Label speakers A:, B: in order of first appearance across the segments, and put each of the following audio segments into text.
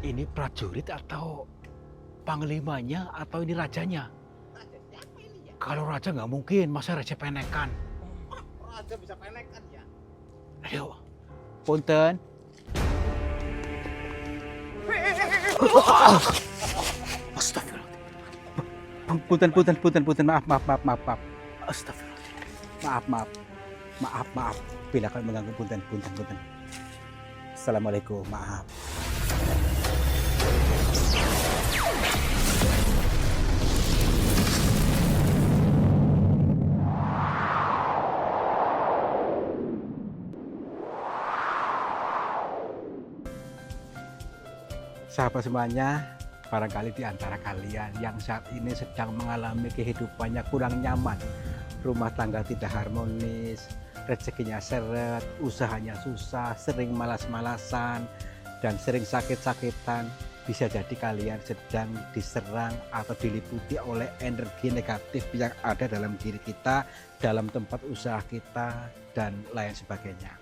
A: Ini prajurit atau panglimanya atau ini rajanya?
B: Raja siapa ini ya?
A: Kalau raja nggak mungkin, masa raja penekan?
B: Wah, raja bisa penekan ya?
A: Ayo, punten. Astagfirullah. Punten, maaf. Astagfirullah. Maaf. Bila kalian mengganggu, punten. Assalamualaikum, maaf. Sahabat semuanya, barangkali di antara kalian yang saat ini sedang mengalami kehidupannya kurang nyaman, rumah tangga tidak harmonis, rezekinya seret, usahanya susah, sering malas-malasan, dan sering sakit-sakitan, bisa jadi kalian sedang diserang atau diliputi oleh energi negatif yang ada dalam diri kita, dalam tempat usaha kita, dan lain sebagainya.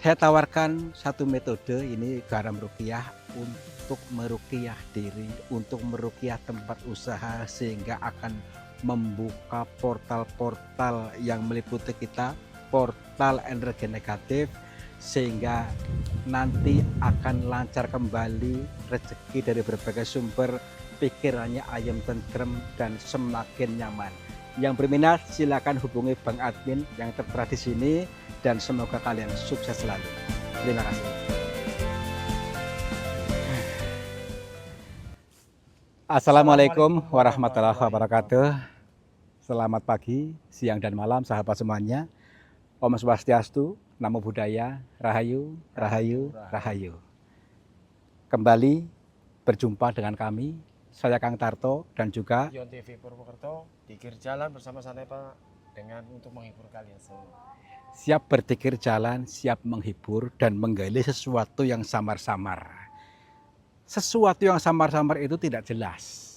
A: Saya tawarkan satu metode, ini garam ruqyah, untuk meruqyah diri, untuk meruqyah tempat usaha, sehingga akan membuka portal-portal yang meliputi kita, portal energi negatif, sehingga nanti akan lancar kembali rezeki dari berbagai sumber, pikirannya ayam tentrem dan semakin nyaman. Yang berminat silakan hubungi Bang Admin yang tertera di sini, dan semoga kalian sukses selalu. Terima kasih. Assalamualaikum warahmatullahi wabarakatuh. Selamat pagi, siang, dan malam sahabat semuanya. Om Swastiastu, Namo Buddhaya, Rahayu. Kembali berjumpa dengan kami, saya Kang Tarto dan juga
B: Yon TV Purwokerto, dikir jalan bersama Sanepa dengan untuk menghibur kalian semua.
A: siap berpikir jalan, siap menghibur dan menggali sesuatu yang samar-samar. Sesuatu yang samar-samar itu tidak jelas.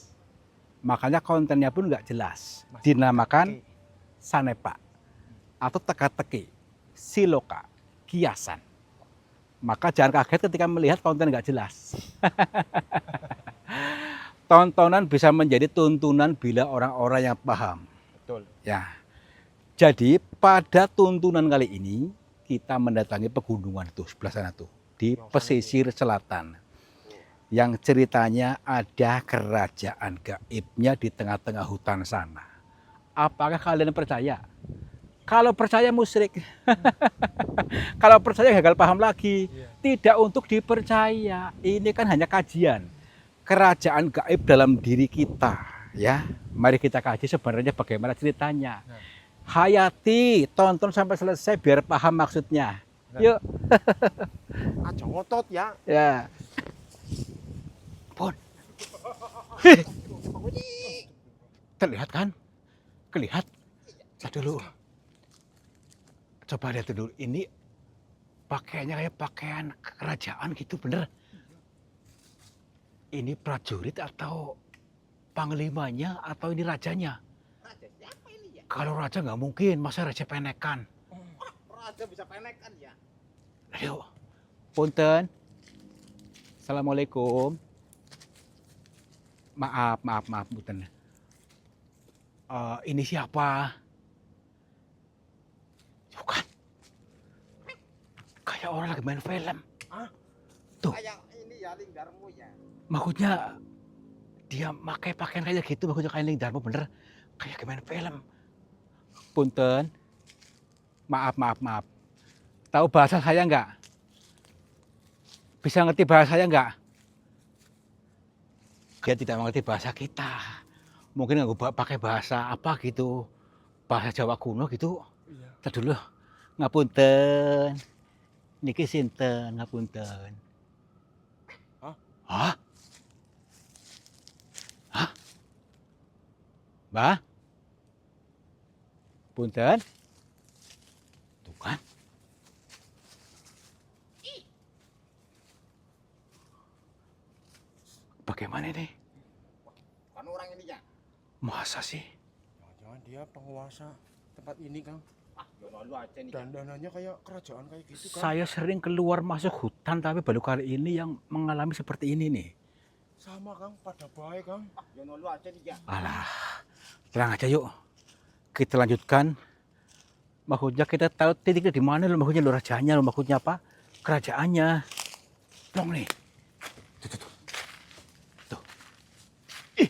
A: Makanya kontennya pun nggak jelas. Dinamakan sanepa atau teka-teki, siloka, kiasan. Maka jangan kaget ketika melihat konten nggak jelas. Tontonan bisa menjadi tuntunan bila orang-orang yang paham.
B: Betul.
A: Ya. Jadi pada tuntunan kali ini kita mendatangi pegunungan tuh sebelah sana tuh di pesisir selatan. Yang ceritanya ada kerajaan gaibnya di tengah-tengah hutan sana. Apakah kalian percaya? Kalau percaya musyrik. Kalau percaya gagal paham lagi. Tidak untuk dipercaya. Ini kan hanya kajian. Kerajaan gaib dalam diri kita, ya. Mari kita kaji sebenarnya bagaimana ceritanya. Hayati, tonton sampai selesai biar paham maksudnya. Yuk.
B: Aja ngotot ya.
A: Ya. Pun. Terlihat kan? Kelihat? Lihat dulu. Coba lihat dulu. Ini pakaiannya kayak pakaian kerajaan gitu, bener? Ini prajurit atau panglimanya atau ini rajanya?
B: Raja siapa ini ya?
A: Kalau raja nggak mungkin, masa raja penekan?
B: Wah, raja bisa penekan ya?
A: Ayo, punten. Assalamualaikum. Maaf, punten. Ini siapa? Bukan. Kayak orang lagi main film.
B: Hah?
A: Tuh.
B: Kayak ini ya linggarmu ya.
A: Maksudnya dia pakai pakaian kayak gitu, maksudnya kayak Lingdarmo bener. Kayak main film. Punten. Maaf. Tahu bahasa saya nggak? Bisa ngerti bahasa saya nggak? Dia tidak mengerti bahasa kita. Mungkin nggak pakai bahasa apa gitu. Bahasa Jawa kuno gitu.
B: Iya.
A: Kita dulu. Ngapunten. Niki sinten, ngapunten. Hah? Mbah? Punten? Tuh kan? Bagaimana ini?
B: Kan orang ini ya.
A: Masa sih?
B: Jangan dia penguasa tempat ini, Kang. Dandanannya kayak kerajaan kayak gitu kan.
A: Saya sering keluar masuk hutan tapi baru kali ini yang mengalami seperti ini nih.
B: Sama Kang, pada baik Kang.
A: Alah, tenang aja yuk. Kita lanjutkan. Maksudnya kita tahu titiknya di mana loh, maksudnya lo rajanya loh, maksudnya apa? Kerajaannya. Plong nih. Tuh. Tuh. Ih,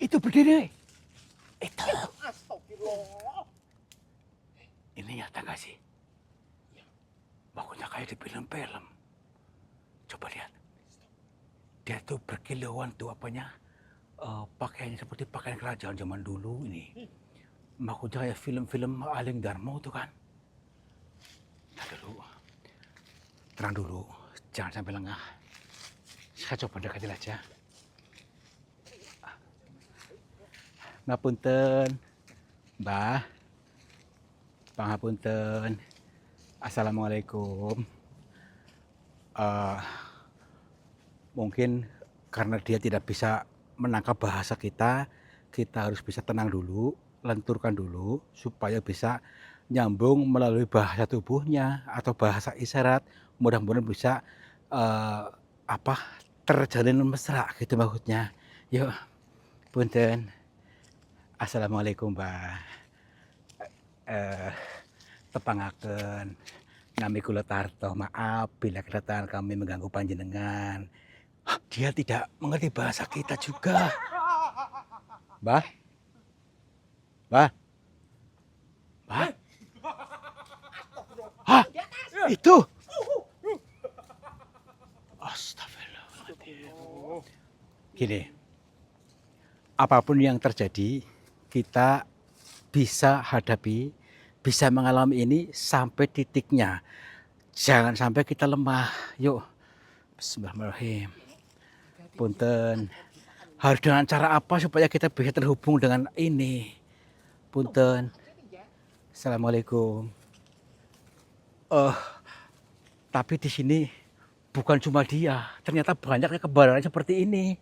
A: itu berdiri. Itu.
B: Astagfirullah.
A: Ini nyata gak sih? Maksudnya kayak di film-film. Coba lihat. Dia tuh berkilauan tuh apanya. Pakaiannya seperti pakaian kerajaan zaman dulu ini. Maksudnya kayak film-film Aling Darmo tuh kan. Nah dulu. Tenang dulu. Jangan sampai lengah. Saya coba deketin aja. Ngapunten. Mbah. Pangapunten. Assalamualaikum. Mungkin karena dia tidak bisa menangkap bahasa kita harus bisa tenang dulu, lenturkan dulu supaya bisa nyambung melalui bahasa tubuhnya atau bahasa isyarat. Mudah-mudahan bisa terjalin mesra gitu maksudnya. Yuk, punten. Assalamualaikum, Mbah. Tepangaken. Nami kula Tarto, maaf bila kedatangan kami mengganggu panjenengan. Dia tidak mengerti bahasa kita juga. Mbah? Mbah? Mbah? Hah? Itu? Astagfirullahaladzim. Gini, apapun yang terjadi, kita bisa hadapi, bisa mengalami ini sampai titiknya. Jangan sampai kita lemah. Yuk. Bismillahirrahmanirrahim. Punten. Harus dengan cara apa supaya kita bisa terhubung dengan ini? Punten. Assalamualaikum. Tapi di sini bukan cuma dia. Ternyata banyaknya kembarannya seperti ini.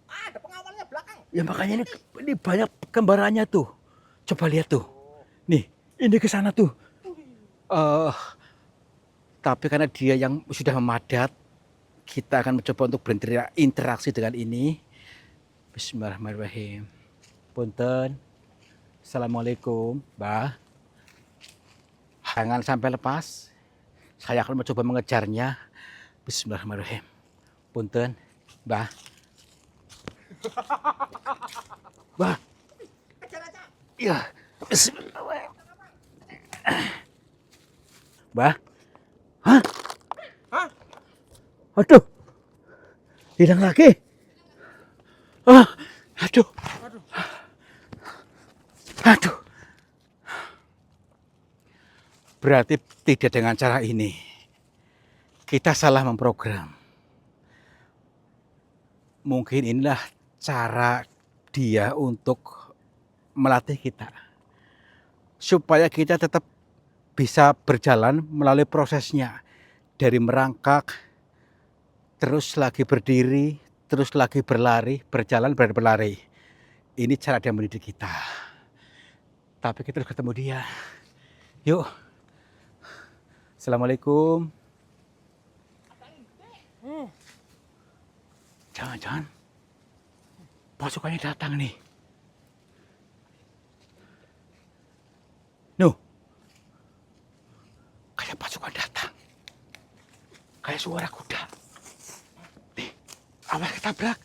C: Ada pengawalnya belakang.
A: Ya makanya ini banyak kembarannya tuh. Coba lihat tuh. Nih, ini ke sana tuh. Tapi karena dia yang sudah memadat, kita akan mencoba untuk berinteraksi dengan ini. Bismillahirrahmanirrahim. Punten. Assalamualaikum, Mbah. Jangan sampai lepas. Saya akan mencoba mengejarnya. Bismillahirrahmanirrahim. Punten, Mbah. Mbah. Ya. Bismillahirrahmanirrahim. Mbah. Hah?
B: Hah?
A: Aduh. Hilang lagi. Aduh. Aduh. Berarti tidak dengan cara ini. Kita salah memprogram. Mungkin inilah cara dia untuk melatih kita. Supaya kita tetap bisa berjalan melalui prosesnya. Dari merangkak, terus lagi berdiri, terus lagi berlari, berjalan, berlari. Ini cara dia mendidik kita. Tapi kita harus ketemu dia. Yuk. Assalamualaikum. Jangan-jangan pasukannya datang nih. Nuh. Kayak pasukan datang. Kayak suara kuda. Nih, awas ketabrak.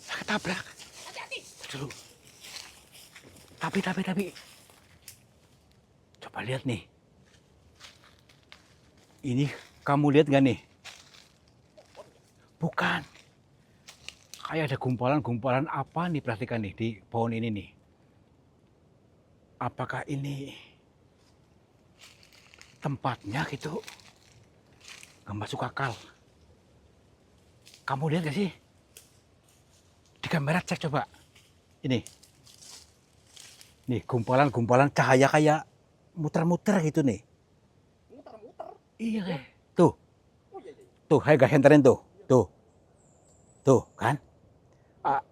A: Ketabrak.
C: Hati-hati.
A: Dulu. Tapi. Coba lihat nih. Ini kamu lihat gak nih? Bukan. Kayak ada gumpalan-gumpalan apa nih, perhatikan nih di pohon ini nih. Apakah ini tempatnya gitu? Gak masuk akal. Kamu lihat gak sih? Di kamera cek coba. Ini. Nih gumpalan-gumpalan cahaya kayak muter-muter gitu nih.
C: Muter-muter.
A: Iya kayak. Tuh.
C: Oh iya.
A: Tuh, ayo guys enterin tuh. Tuh, kan?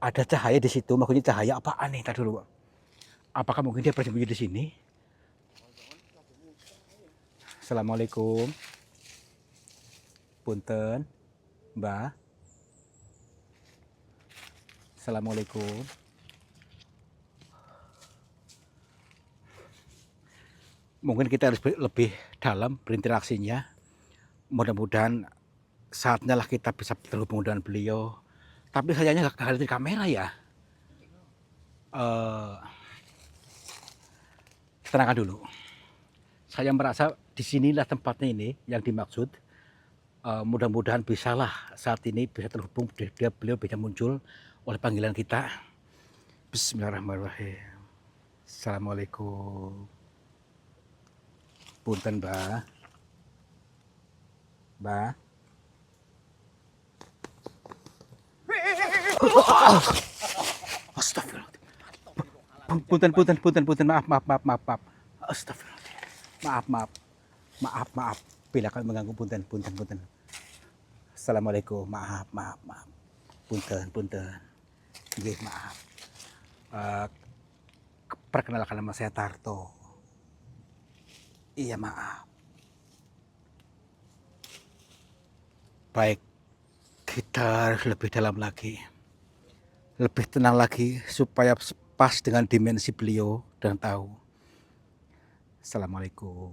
A: Ada cahaya di situ, maksudnya cahaya apaan nih? Tadi dulu. Apakah mungkin dia bersembunyi di sini? Assalamualaikum. Punten, Mbah. Assalamualaikum. Mungkin kita harus lebih dalam berinteraksinya. Mudah-mudahan saatnya lah kita bisa terhubung dengan beliau. Tapi sayangnya nggak hadir di kamera ya. Eh, tenangkan dulu. Saya merasa di sinilah tempatnya ini yang dimaksud. Mudah-mudahan bisalah saat ini bisa terhubung, beliau bisa muncul oleh panggilan kita. Bismillahirrahmanirrahim. Assalamualaikum. Punten, Mbah. Mbah. Astagfirullahaladzim. Punten. Maaf. Astagfirullahaladzim. Maaf. Bila kami mengganggu, punten. Assalamualaikum. Maaf. Punten. Nggih, maaf. Perkenalkan nama saya Tarto. Iya, maaf. Baik, kita harus lebih dalam lagi. Lebih tenang lagi supaya pas dengan dimensi beliau dan tahu. Assalamualaikum.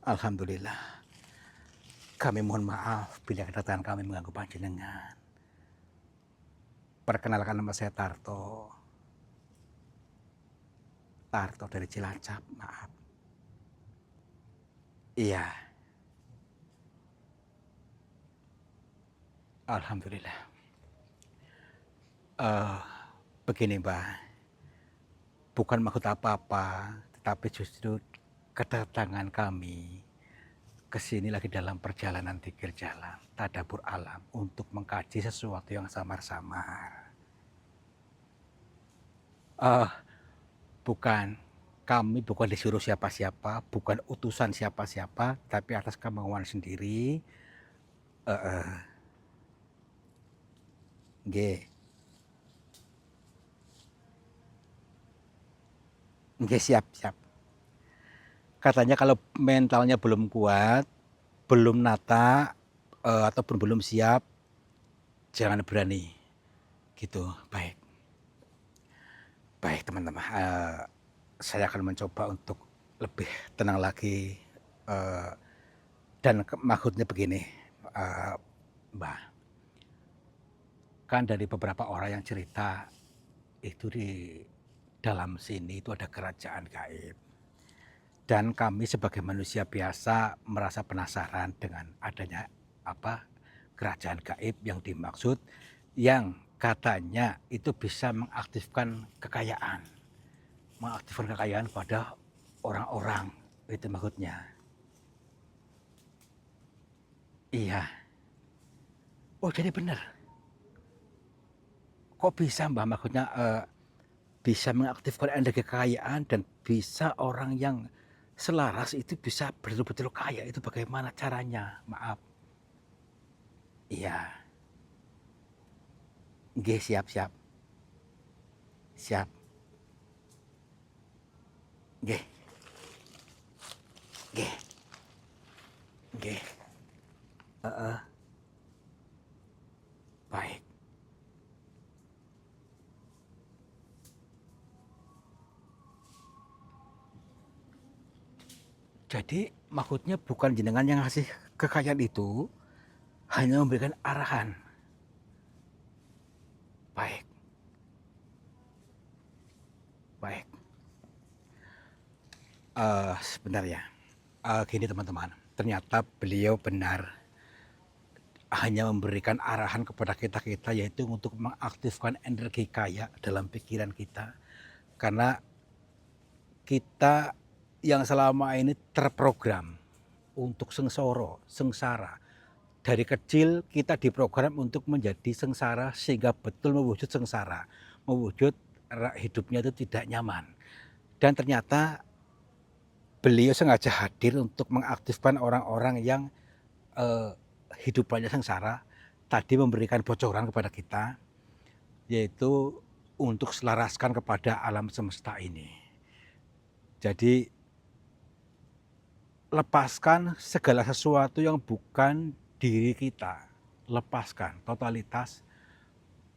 A: Alhamdulillah. Kami mohon maaf bila kedatangan kami mengganggu panjenengan. Perkenalkan nama saya Tarto. Tarto dari Cilacap, maaf. Iya. Alhamdulillah. Begini, Mbak. Bukan maksud apa-apa, tetapi justru kedatangan kami ke sini lagi dalam perjalanan zikir jalan, tadabbur alam untuk mengkaji sesuatu yang samar-samar. Kami bukan disuruh siapa-siapa, bukan utusan siapa-siapa, tapi atas kemauan sendiri. Nggih. Nggih, siap. Katanya kalau mentalnya belum kuat, belum nata, ataupun belum siap, jangan berani. Gitu, baik. Baik, teman-teman. Saya akan mencoba untuk lebih tenang lagi. Dan maksudnya begini, Mbak. Kan dari beberapa orang yang cerita, itu di dalam sini itu ada kerajaan gaib. Dan kami sebagai manusia biasa merasa penasaran dengan adanya kerajaan gaib yang dimaksud, yang katanya itu bisa mengaktifkan kekayaan pada orang-orang, itu maksudnya. Iya. Oh, jadi benar. Kok bisa, Mbak? Maksudnya bisa mengaktifkan energi kekayaan dan bisa orang yang selaras itu bisa betul-betul kaya. Itu bagaimana caranya? Maaf. Iya. Nggih, siap. Nggih. Baik. Jadi maksudnya bukan jenengan yang ngasih kekayaan itu, hanya memberikan arahan. Baik. Sebentar ya. Gini teman-teman, ternyata beliau benar hanya memberikan arahan kepada kita yaitu untuk mengaktifkan energi kaya dalam pikiran kita. Karena kita yang selama ini terprogram untuk sengsara. Dari kecil kita diprogram untuk menjadi sengsara sehingga betul mewujud sengsara. Mewujud hidupnya itu tidak nyaman. Dan ternyata beliau sengaja hadir untuk mengaktifkan orang-orang yang hidupannya sengsara. Tadi memberikan bocoran kepada kita, yaitu untuk selaraskan kepada alam semesta ini. Jadi lepaskan segala sesuatu yang bukan diri kita. Lepaskan totalitas.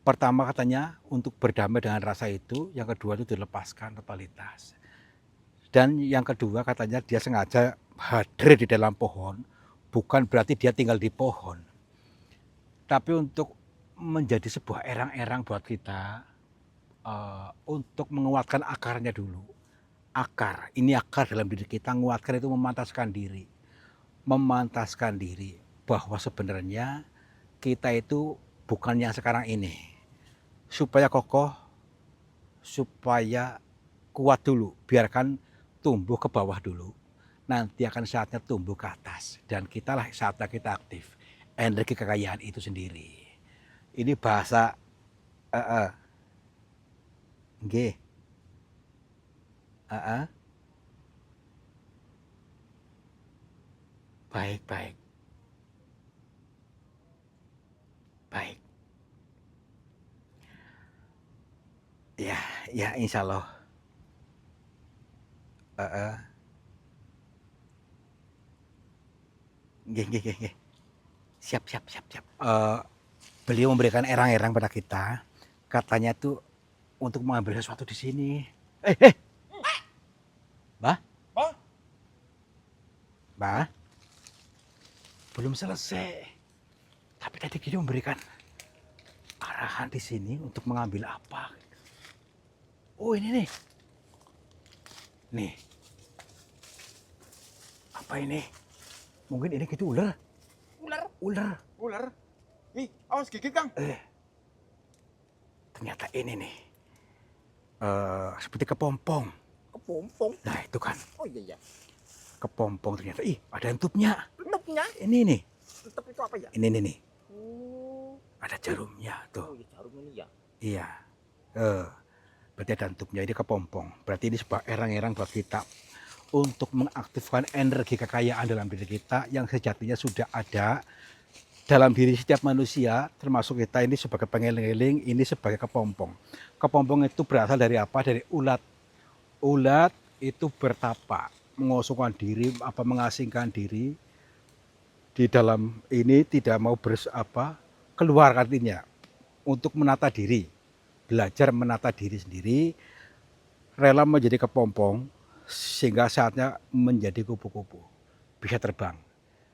A: Pertama katanya untuk berdamai dengan rasa itu, yang kedua itu dilepaskan totalitas. Dan yang kedua katanya dia sengaja hadir di dalam pohon, bukan berarti dia tinggal di pohon. Tapi untuk menjadi sebuah erang-erang buat kita, untuk menguatkan akarnya dulu. Akar, ini akar dalam diri kita, menguatkan itu memantaskan diri. Memantaskan diri bahwa sebenarnya kita itu bukan yang sekarang ini. Supaya kokoh, supaya kuat dulu, biarkan tumbuh ke bawah dulu. Nanti akan saatnya tumbuh ke atas. Dan kitalah saatnya kita aktif. Energi kekayaan itu sendiri. Ini bahasa nggih. Baik, baik. Baik. Ya, ya insya Allah. Nggih, nggih, nggih, nggih. Siap, siap, siap, siap. Beliau memberikan erang-erang pada kita. Katanya tuh untuk mengambil sesuatu di sini. Mbah?
C: Mbah?
A: Mbah? Belum selesai. Tapi tadi dia memberikan arahan di sini untuk mengambil apa. Oh ini nih. Nih. Apa ini? Mungkin ini gitu ular.
C: Ular.
A: Ular.
C: Ular. Ih, awas gigit, Kang.
A: Ternyata ini nih. Seperti kepompong.
C: Kepompong.
A: Nah itu kan.
C: Oh iya, iya.
A: Kepompong ternyata. Ih ada entupnya.
C: Entupnya.
A: Ini nih.
C: Entup itu apa ya?
A: Ini nih.
C: Oh.
A: Ada jarumnya tuh.
C: Oh, iya, jarum ini ya.
A: Iya. Berarti ada entupnya, ini kepompong. Berarti ini sebuah erang-erang buat kita untuk mengaktifkan energi kekayaan dalam diri kita yang sejatinya sudah ada dalam diri setiap manusia, termasuk kita ini sebagai pengeling-eling, ini sebagai kepompong. Kepompong itu berasal dari apa? Dari ulat. Ulat itu bertapa, mengosongkan diri, mengasingkan diri di dalam ini, tidak mau keluar artinya untuk menata diri. Belajar menata diri sendiri, rela menjadi kepompong, sehingga saatnya menjadi kupu-kupu, bisa terbang.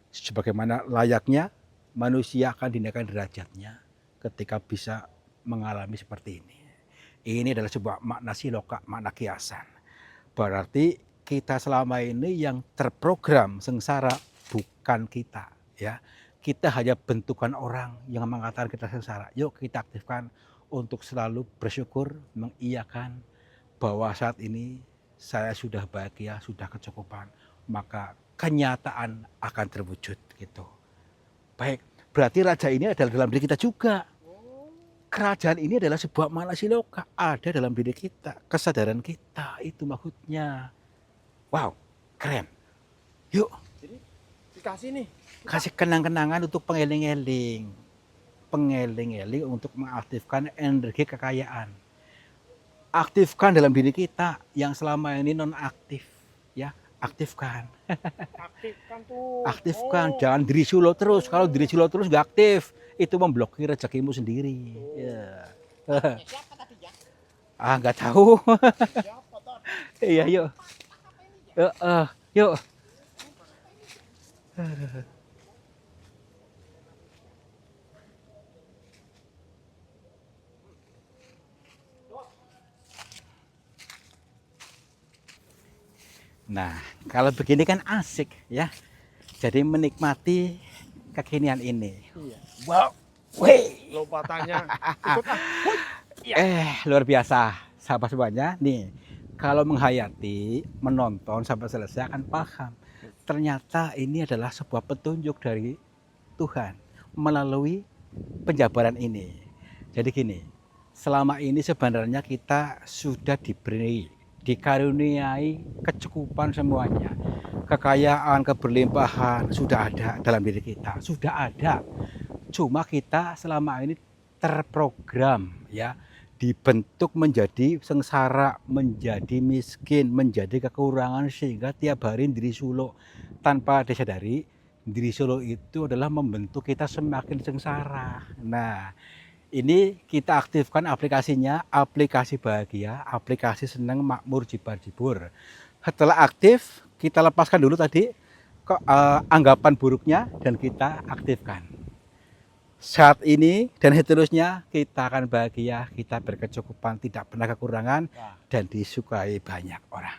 A: Sebagaimana layaknya manusia akan dinaikkan derajatnya ketika bisa mengalami seperti ini. Ini adalah sebuah makna siloka, makna kiasan. Berarti kita selama ini yang terprogram sengsara bukan kita, ya. Kita hanya bentukan orang yang mengatakan kita sengsara. Yuk kita aktifkan untuk selalu bersyukur, mengiyakan bahwa saat ini saya sudah bahagia, sudah kecukupan, maka kenyataan akan terwujud gitu. Baik, berarti raja ini adalah dalam diri kita juga. Kerajaan ini adalah sebuah makna siloka, ada dalam diri kita, kesadaran kita, itu maksudnya. Wow, keren. Yuk.
C: Jadi dikasih nih.
A: Kasih kenang-kenangan untuk pengeling-eling. Pengeling-eling untuk mengaktifkan energi kekayaan. Aktifkan dalam diri kita yang selama ini non-aktif, ya, aktifkan.
C: Aktifkan tuh.
A: Aktifkan,
C: Oh.
A: jangan diri sulo terus. Kalau diri sulo terus nggak aktif, itu memblokir rezekimu sendiri. Ya.
C: Siapa tadi ya?
A: Nggak tahu.
C: Siapa tadi?
A: Iya, yuk. Yuk. Nah, kalau begini kan asik ya. Jadi menikmati kekinian ini.
C: Iya.
A: Wow. Wih.
C: Lompatannya. Ikut ah. Iya.
A: Luar biasa. Sahabat semuanya, nih. Kalau menghayati, menonton sampai selesai akan paham. Ternyata ini adalah sebuah petunjuk dari Tuhan melalui penjabaran ini. Jadi gini, selama ini sebenarnya kita sudah dikaruniai kecukupan semuanya. Kekayaan, keberlimpahan sudah ada dalam diri kita, sudah ada. Cuma kita selama ini terprogram ya dibentuk menjadi sengsara, menjadi miskin, menjadi kekurangan sehingga tiap hari diri suluk tanpa disadari diri suluk itu adalah membentuk kita semakin sengsara. Nah, ini kita aktifkan aplikasinya, aplikasi bahagia, aplikasi senang makmur jibar jibur. Setelah aktif, kita lepaskan dulu tadi anggapan buruknya dan kita aktifkan. Saat ini dan seterusnya kita akan bahagia, kita berkecukupan, tidak pernah kekurangan dan disukai banyak orang.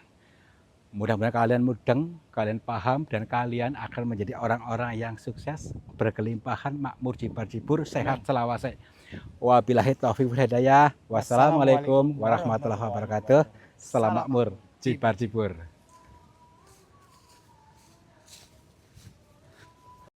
A: Mudah-mudahan kalian mudeng, kalian paham dan kalian akan menjadi orang-orang yang sukses, berkelimpahan, makmur jibar jibur, sehat selawase. Wabillahi taufiq wal hidayah. Wassalamualaikum warahmatullahi wabarakatuh. Salam makmur jibar jibur.